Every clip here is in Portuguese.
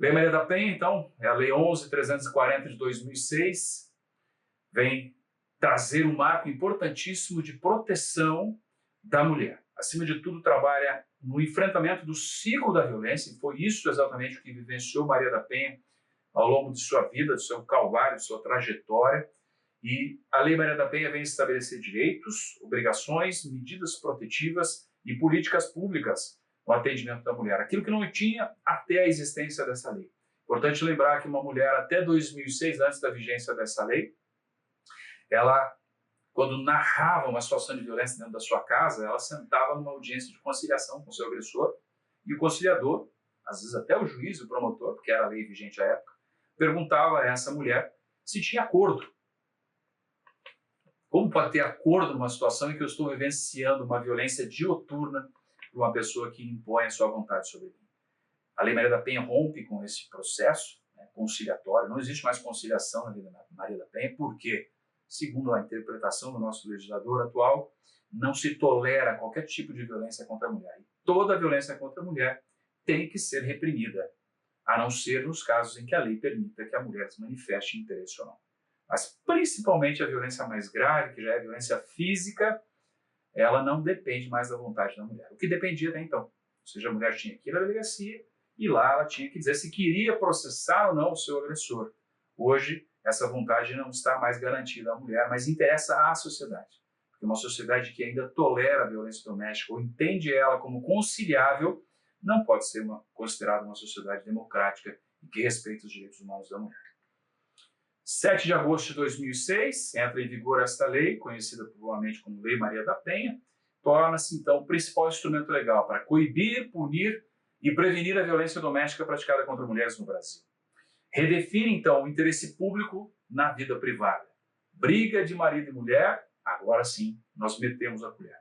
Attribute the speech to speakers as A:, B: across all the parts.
A: Lei Maria da Penha, então, é a Lei 11.340 de 2006, vem trazer um marco importantíssimo de proteção da mulher. Acima de tudo, trabalha no enfrentamento do ciclo da violência, e foi isso exatamente o que vivenciou Maria da Penha ao longo de sua vida, do seu calvário, de sua trajetória. E a Lei Maria da Penha vem estabelecer direitos, obrigações, medidas protetivas e políticas públicas no atendimento da mulher. Aquilo que não tinha até a existência dessa lei. Importante lembrar que uma mulher até 2006, antes da vigência dessa lei, ela, quando narrava uma situação de violência dentro da sua casa, ela sentava numa audiência de conciliação com seu agressor e o conciliador, às vezes até o juiz, o promotor, porque era a lei vigente à época, perguntava a essa mulher se tinha acordo. Como pode ter acordo numa situação em que eu estou vivenciando uma violência dioturna por uma pessoa que impõe a sua vontade sobre mim? A Lei Maria da Penha rompe com esse processo, né, conciliatório. Não existe mais conciliação na Lei Maria da Penha, porque, segundo a interpretação do nosso legislador atual, não se tolera qualquer tipo de violência contra a mulher. E toda violência contra a mulher tem que ser reprimida, a não ser nos casos em que a lei permita que a mulher se manifeste interesse ou não. Mas principalmente a violência mais grave, que já é a violência física, ela não depende mais da vontade da mulher. O que dependia até então. Ou seja, a mulher tinha que ir à delegacia e lá ela tinha que dizer se queria processar ou não o seu agressor. Hoje, essa vontade não está mais garantida à mulher, mas interessa à sociedade. Porque uma sociedade que ainda tolera a violência doméstica ou entende ela como conciliável, não pode ser considerada uma sociedade democrática e que respeita os direitos humanos da mulher. 7 de agosto de 2006, entra em vigor esta lei, conhecida popularmente como Lei Maria da Penha, torna-se, então, o principal instrumento legal para coibir, punir e prevenir a violência doméstica praticada contra mulheres no Brasil. Redefine, então, o interesse público na vida privada. Briga de marido e mulher, agora sim, nós metemos a colher.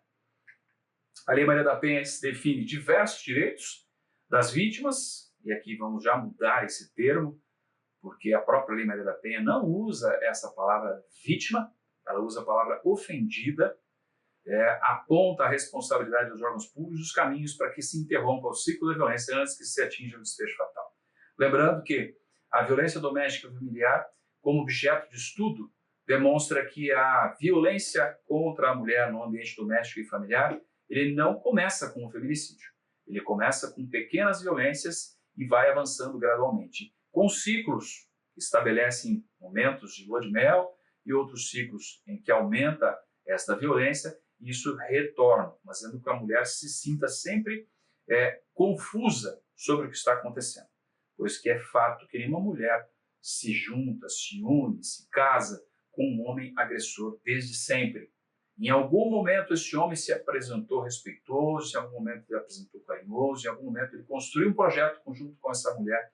A: A Lei Maria da Penha define diversos direitos das vítimas, e aqui vamos já mudar esse termo, porque a própria Lei Maria da Penha não usa essa palavra vítima, ela usa a palavra ofendida, aponta a responsabilidade dos órgãos públicos e os caminhos para que se interrompa o ciclo da violência antes que se atinja o desfecho fatal. Lembrando que a violência doméstica familiar, como objeto de estudo, demonstra que a violência contra a mulher no ambiente doméstico e familiar, ele não começa com o feminicídio. Ele começa com pequenas violências e vai avançando gradualmente, com ciclos que estabelecem momentos de lua de mel e outros ciclos em que aumenta esta violência e isso retorna, fazendo com que a mulher se sinta sempre confusa sobre o que está acontecendo. Pois que é fato que nenhuma mulher se junta, se une, se casa com um homem agressor desde sempre. Em algum momento esse homem se apresentou respeitoso, em algum momento ele apresentou carinhoso, em algum momento ele construiu um projeto conjunto com essa mulher,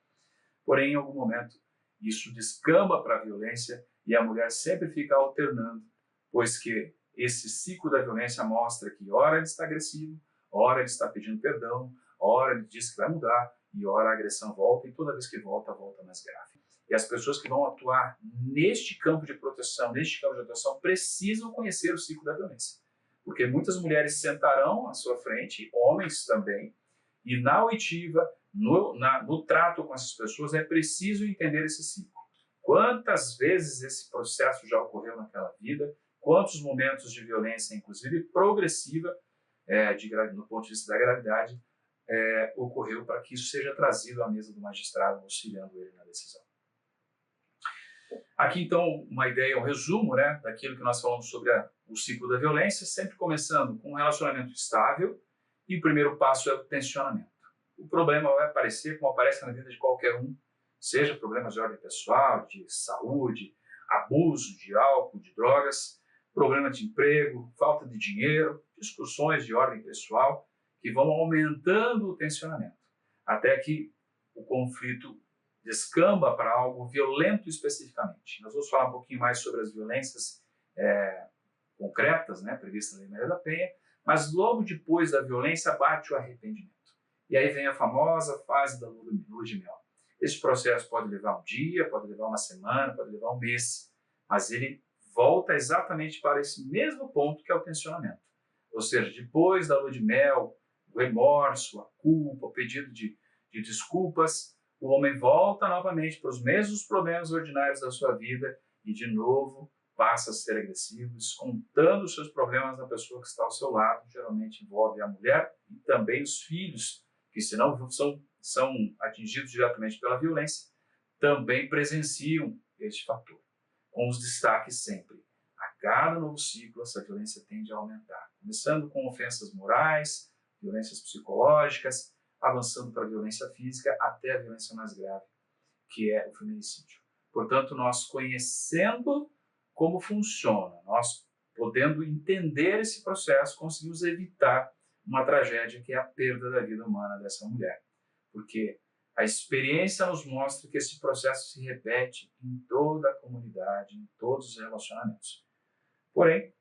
A: porém em algum momento isso descamba para a violência e a mulher sempre fica alternando, pois que esse ciclo da violência mostra que ora ele está agressivo, ora ele está pedindo perdão, ora ele diz que vai mudar e ora a agressão volta e toda vez que volta, volta mais grave. E as pessoas que vão atuar neste campo de proteção, neste campo de atuação, precisam conhecer o ciclo da violência. Porque muitas mulheres sentarão à sua frente, homens também, e na oitiva, no trato com essas pessoas, é preciso entender esse ciclo. Quantas vezes esse processo já ocorreu naquela vida, quantos momentos de violência, inclusive progressiva, no ponto de vista da gravidade, ocorreu para que isso seja trazido à mesa do magistrado, auxiliando ele na decisão. Aqui, então, uma ideia, um resumo daquilo que nós falamos sobre o ciclo da violência, sempre começando com um relacionamento estável, e o primeiro passo é o tensionamento. O problema vai aparecer como aparece na vida de qualquer um, seja problemas de ordem pessoal, de saúde, abuso de álcool, de drogas, problema de emprego, falta de dinheiro, discussões de ordem pessoal, que vão aumentando o tensionamento, até que o conflito descamba para algo violento especificamente. Nós vamos falar um pouquinho mais sobre as violências concretas, previstas na Lei Maria da Penha, mas logo depois da violência bate o arrependimento. E aí vem a famosa fase da lua de mel. Esse processo pode levar um dia, pode levar uma semana, pode levar um mês, mas ele volta exatamente para esse mesmo ponto que é o tensionamento. Ou seja, depois da lua de mel, o remorso, a culpa, o pedido de desculpas, o homem volta novamente para os mesmos problemas ordinários da sua vida e, de novo, passa a ser agressivo, descontando os seus problemas na pessoa que está ao seu lado. Geralmente envolve a mulher e também os filhos, que se não são atingidos diretamente pela violência, também presenciam este fator, com os destaques sempre. A cada novo ciclo, essa violência tende a aumentar, começando com ofensas morais, violências psicológicas, avançando para a violência física até a violência mais grave, que é o feminicídio. Portanto, nós conhecendo como funciona, nós podendo entender esse processo, conseguimos evitar uma tragédia que é a perda da vida humana dessa mulher. Porque a experiência nos mostra que esse processo se repete em toda a comunidade, em todos os relacionamentos. Porém,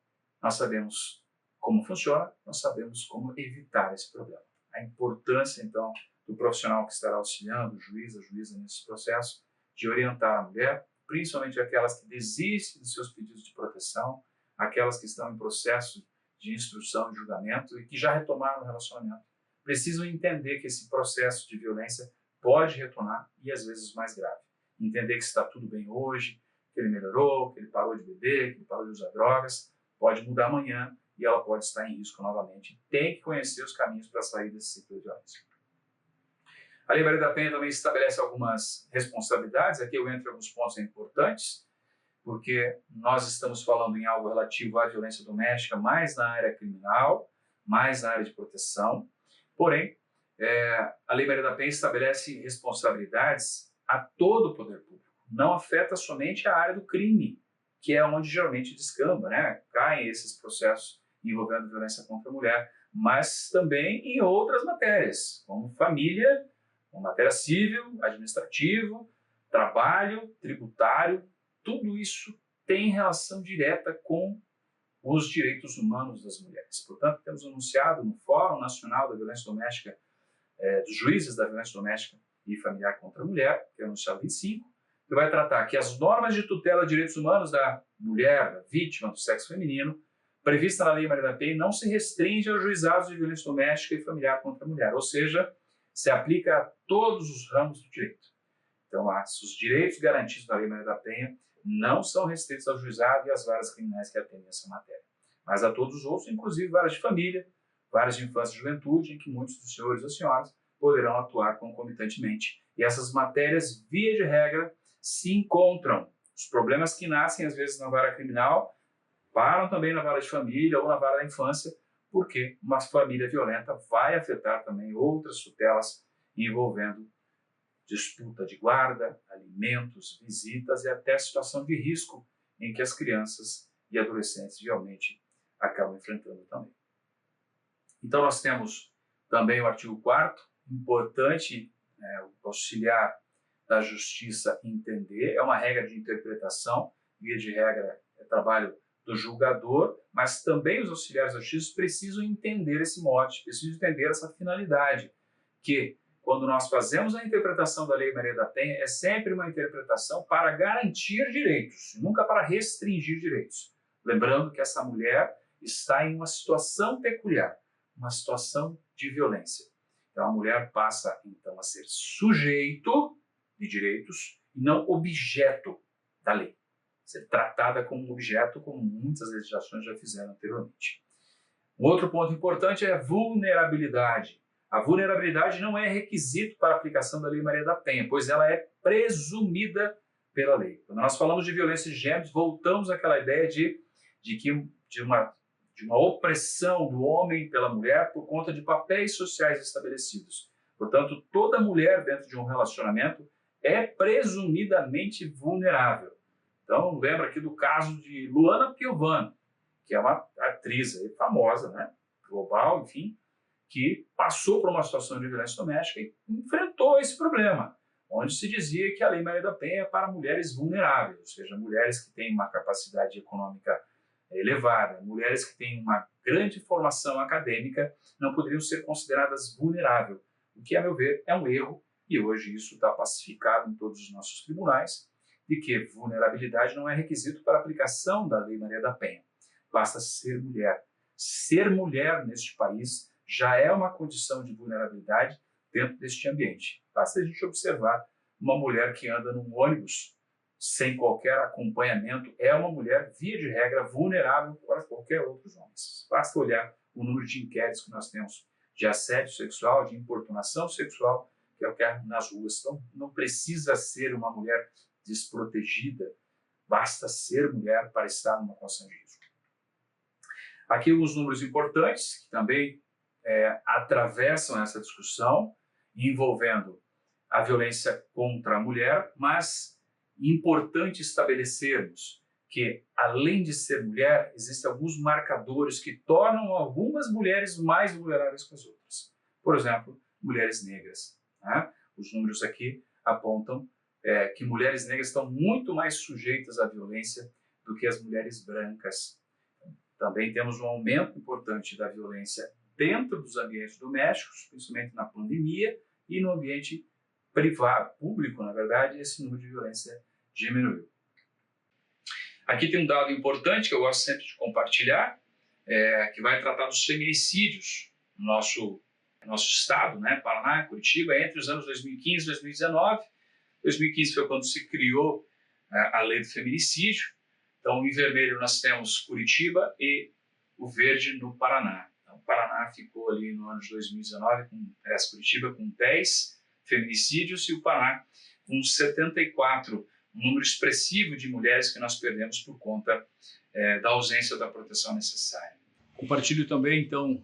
A: nós sabemos como funciona, nós sabemos como evitar esse problema. A importância, então, do profissional que estará auxiliando, o juiz, a juíza nesse processo, de orientar a mulher, principalmente aquelas que desistem de seus pedidos de proteção, aquelas que estão em processo de instrução e julgamento e que já retomaram o relacionamento, precisam entender que esse processo de violência pode retornar e, às vezes, mais grave. Entender que está tudo bem hoje, que ele melhorou, que ele parou de beber, que ele parou de usar drogas, pode mudar amanhã e ela pode estar em risco novamente. Tem que conhecer os caminhos para sair desse ciclo de violência. A Lei Maria da Penha também estabelece algumas responsabilidades. Aqui eu entro em alguns pontos importantes, porque nós estamos falando em algo relativo à violência doméstica, mais na área criminal, mais na área de proteção. Porém, a Lei Maria da Penha estabelece responsabilidades a todo o poder público. Não afeta somente a área do crime, que é onde geralmente descamba, né? Caem esses processos envolvendo violência contra a mulher, mas também em outras matérias, como família, matéria civil, administrativo, trabalho, tributário. Tudo isso tem relação direta com os direitos humanos das mulheres. Portanto, temos anunciado no Fórum Nacional da Violência Doméstica, dos Juízes da Violência Doméstica e Familiar contra a Mulher, que é anunciado 25, que vai tratar que as normas de tutela de direitos humanos da mulher, da vítima do sexo feminino, prevista na Lei Maria da Penha, não se restringe aos juizados de violência doméstica e familiar contra a mulher, ou seja, se aplica a todos os ramos do direito. Então, os direitos garantidos na Lei Maria da Penha não são restritos ao juizado e às varas criminais que atendem essa matéria, mas a todos os outros, inclusive varas de família, varas de infância e juventude, em que muitos dos senhores ou senhoras poderão atuar concomitantemente. E essas matérias, via de regra, se encontram. Os problemas que nascem, às vezes, na vara criminal, param também na vara de família ou na vara da infância, porque uma família violenta vai afetar também outras tutelas envolvendo disputa de guarda, alimentos, visitas e até situação de risco em que as crianças e adolescentes realmente acabam enfrentando também. Então nós temos também o artigo 4º, importante o auxiliar da justiça entender, é uma regra de interpretação, via de regra é trabalho do julgador, mas também os auxiliares da justiça precisam entender esse mote, precisam entender essa finalidade, que quando nós fazemos a interpretação da Lei Maria da Penha, é sempre uma interpretação para garantir direitos, nunca para restringir direitos. Lembrando que essa mulher está em uma situação peculiar, uma situação de violência. Então a mulher passa então a ser sujeito de direitos e não objeto da lei. Ser tratada como um objeto, como muitas legislações já fizeram anteriormente. Um outro ponto importante é a vulnerabilidade. A vulnerabilidade não é requisito para a aplicação da Lei Maria da Penha, pois ela é presumida pela lei. Quando nós falamos de violência de gênero, voltamos àquela ideia de uma opressão do homem pela mulher por conta de papéis sociais estabelecidos. Portanto, toda mulher dentro de um relacionamento é presumidamente vulnerável. Então, lembra aqui do caso de Luana Piovani, que é uma atriz aí famosa, né, global, enfim, que passou por uma situação de violência doméstica e enfrentou esse problema, onde se dizia que a Lei Maria da Penha é para mulheres vulneráveis, ou seja, mulheres que têm uma capacidade econômica elevada, mulheres que têm uma grande formação acadêmica, não poderiam ser consideradas vulneráveis, o que, a meu ver, é um erro, e hoje isso está pacificado em todos os nossos tribunais, de que vulnerabilidade não é requisito para a aplicação da Lei Maria da Penha. Basta ser mulher. Ser mulher neste país já é uma condição de vulnerabilidade dentro deste ambiente. Basta a gente observar uma mulher que anda num ônibus sem qualquer acompanhamento é uma mulher, via de regra, vulnerável para qualquer outro homem. Basta olhar o número de inquéritos que nós temos de assédio sexual, de importunação sexual, que ocorre nas ruas. Então, não precisa ser uma mulher desprotegida, basta ser mulher para estar numa condição de risco. Aqui os números importantes, que também atravessam essa discussão, envolvendo a violência contra a mulher, mas é importante estabelecermos que, além de ser mulher, existem alguns marcadores que tornam algumas mulheres mais vulneráveis que as outras. Por exemplo, mulheres negras, né? Os números aqui apontam que mulheres negras estão muito mais sujeitas à violência do que as mulheres brancas. Também temos um aumento importante da violência dentro dos ambientes domésticos, principalmente na pandemia, e no ambiente privado, público, na verdade, esse número de violência diminuiu. Aqui tem um dado importante que eu gosto sempre de compartilhar, que vai tratar dos feminicídios no nosso estado, né, Paraná, Curitiba, entre os anos 2015 e 2019. 2015 foi quando se criou a lei do feminicídio. Então, em vermelho nós temos Curitiba e o verde no Paraná. Então, o Paraná ficou ali no ano de 2019, Curitiba com 10 feminicídios e o Paraná com 74, um número expressivo de mulheres que nós perdemos por conta da ausência da proteção necessária. Compartilho também, então,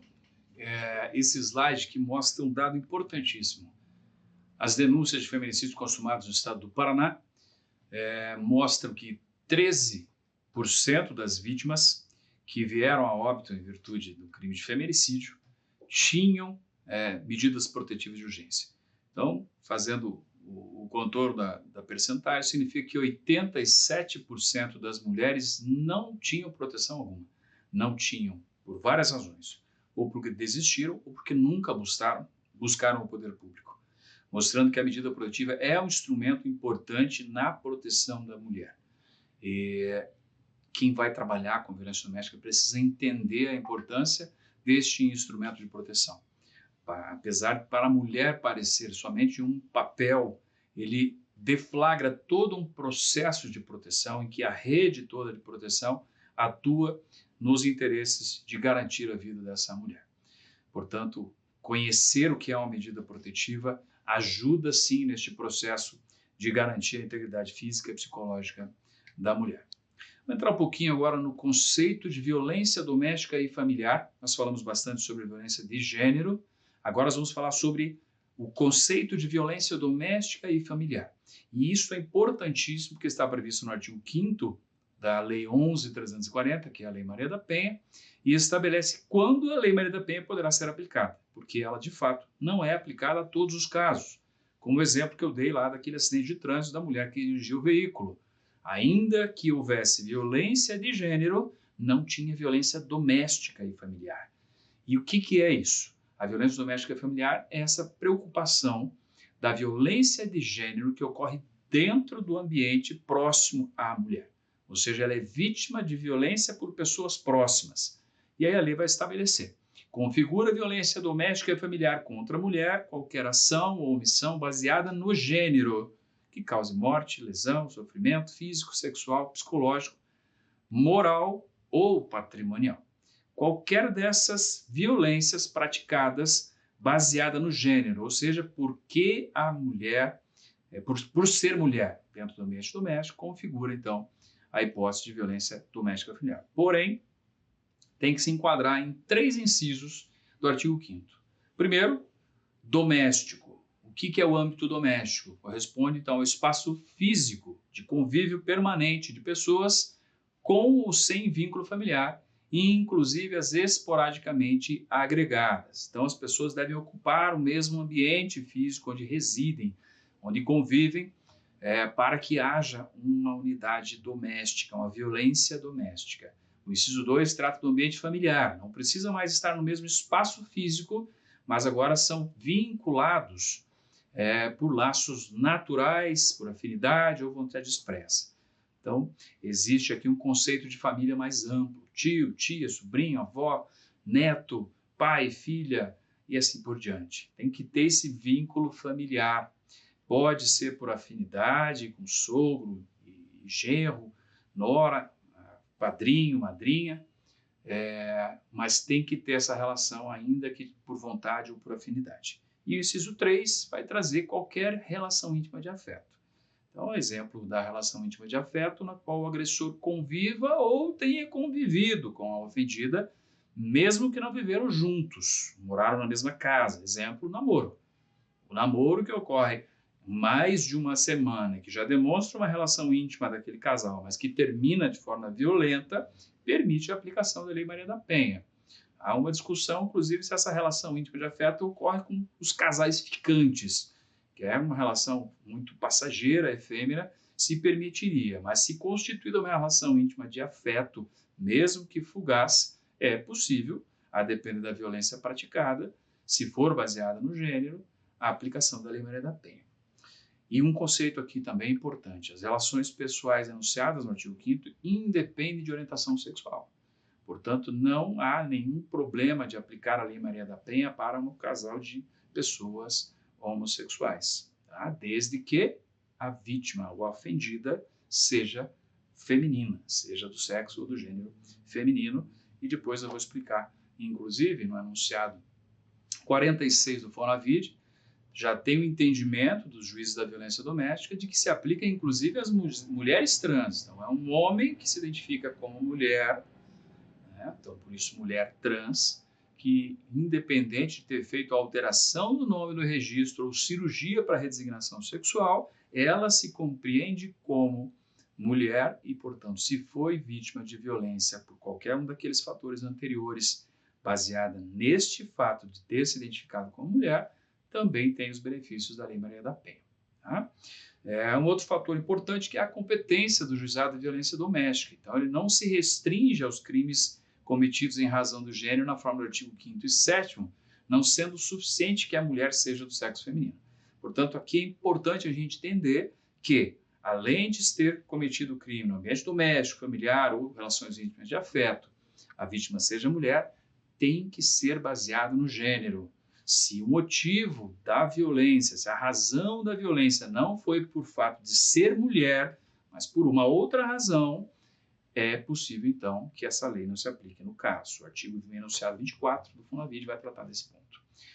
A: esse slide que mostra um dado importantíssimo. As denúncias de feminicídios consumados no estado do Paraná mostram que 13% das vítimas que vieram a óbito em virtude do crime de feminicídio tinham medidas protetivas de urgência. Então, fazendo o contorno da percentagem, significa que 87% das mulheres não tinham proteção alguma. Não tinham, por várias razões. Ou porque desistiram, ou porque nunca buscaram o poder público. Mostrando que a medida protetiva é um instrumento importante na proteção da mulher. E quem vai trabalhar com violência doméstica precisa entender a importância deste instrumento de proteção. Apesar de para a mulher parecer somente um papel, ele deflagra todo um processo de proteção em que a rede toda de proteção atua nos interesses de garantir a vida dessa mulher. Portanto, conhecer o que é uma medida protetiva ajuda sim neste processo de garantir a integridade física e psicológica da mulher. Vou entrar um pouquinho agora no conceito de violência doméstica e familiar. Nós falamos bastante sobre violência de gênero. Agora nós vamos falar sobre o conceito de violência doméstica e familiar. E isso é importantíssimo porque está previsto no artigo 5º da Lei 11.340, que é a Lei Maria da Penha, e estabelece quando a Lei Maria da Penha poderá ser aplicada, porque ela, de fato, não é aplicada a todos os casos. Como o exemplo que eu dei lá daquele acidente de trânsito da mulher que dirigiu o veículo. Ainda que houvesse violência de gênero, não tinha violência doméstica e familiar. E o que é isso? A violência doméstica e familiar é essa preocupação da violência de gênero que ocorre dentro do ambiente próximo à mulher. Ou seja, ela é vítima de violência por pessoas próximas. E aí a lei vai estabelecer. Configura a violência doméstica e familiar contra a mulher qualquer ação ou omissão baseada no gênero que cause morte, lesão, sofrimento físico, sexual, psicológico, moral ou patrimonial. Qualquer dessas violências praticadas baseada no gênero, ou seja, porque a mulher, por ser mulher dentro do ambiente doméstico, configura então a hipótese de violência doméstica familiar. Porém, tem que se enquadrar em 3 incisos do artigo 5º. Primeiro, doméstico. O que é o âmbito doméstico? Corresponde, então, ao espaço físico de convívio permanente de pessoas com ou sem vínculo familiar, inclusive as esporadicamente agregadas. Então, as pessoas devem ocupar o mesmo ambiente físico onde residem, onde convivem, para que haja uma unidade doméstica, uma violência doméstica. O inciso 2 trata do ambiente familiar. Não precisa mais estar no mesmo espaço físico, mas agora são vinculados por laços naturais, por afinidade ou vontade expressa. Então, existe aqui um conceito de família mais amplo. Tio, tia, sobrinho, avó, neto, pai, filha e assim por diante. Tem que ter esse vínculo familiar. pode ser por afinidade com sogro e genro, nora, padrinho, madrinha, mas tem que ter essa relação ainda que por vontade ou por afinidade. E o inciso 3 vai trazer qualquer relação íntima de afeto. Então, exemplo da relação íntima de afeto na qual o agressor conviva ou tenha convivido com a ofendida, mesmo que não viveram juntos, moraram na mesma casa. Exemplo, namoro. O namoro que ocorre mais de uma semana, que já demonstra uma relação íntima daquele casal, mas que termina de forma violenta, permite a aplicação da Lei Maria da Penha. Há uma discussão, inclusive, se essa relação íntima de afeto ocorre com os casais ficantes, que é uma relação muito passageira, efêmera, se permitiria, mas se constituída uma relação íntima de afeto, mesmo que fugaz, é possível, a depender da violência praticada, se for baseada no gênero, a aplicação da Lei Maria da Penha. E um conceito aqui também importante, as relações pessoais enunciadas no artigo 5º independem de orientação sexual. Portanto, não há nenhum problema de aplicar a Lei Maria da Penha para um casal de pessoas homossexuais, tá? Desde que a vítima ou a ofendida seja feminina, seja do sexo ou do gênero feminino, e depois eu vou explicar, inclusive, no enunciado 46 do FONAVID, já tem o entendimento dos juízes da violência doméstica de que se aplica inclusive às mulheres trans. Então, é um homem que se identifica como mulher, né? Então, por isso, mulher trans, que independente de ter feito a alteração do nome no registro ou cirurgia para redesignação sexual, ela se compreende como mulher e, portanto, se foi vítima de violência por qualquer um daqueles fatores anteriores, baseada neste fato de ter se identificado como mulher, também tem os benefícios da Lei Maria da Penha. Tá? Um outro fator importante que é a competência do juizado de violência doméstica. Então, ele não se restringe aos crimes cometidos em razão do gênero na forma do artigo 5º e 7º, não sendo suficiente que a mulher seja do sexo feminino. Portanto, aqui é importante a gente entender que, além de ter cometido o crime no ambiente doméstico, familiar ou relações íntimas de afeto, a vítima seja mulher, tem que ser baseado no gênero. Se o motivo da violência, se a razão da violência não foi por fato de ser mulher, mas por uma outra razão, é possível, então, que essa lei não se aplique no caso. O artigo enunciado 24 do FONAVID vai tratar desse ponto.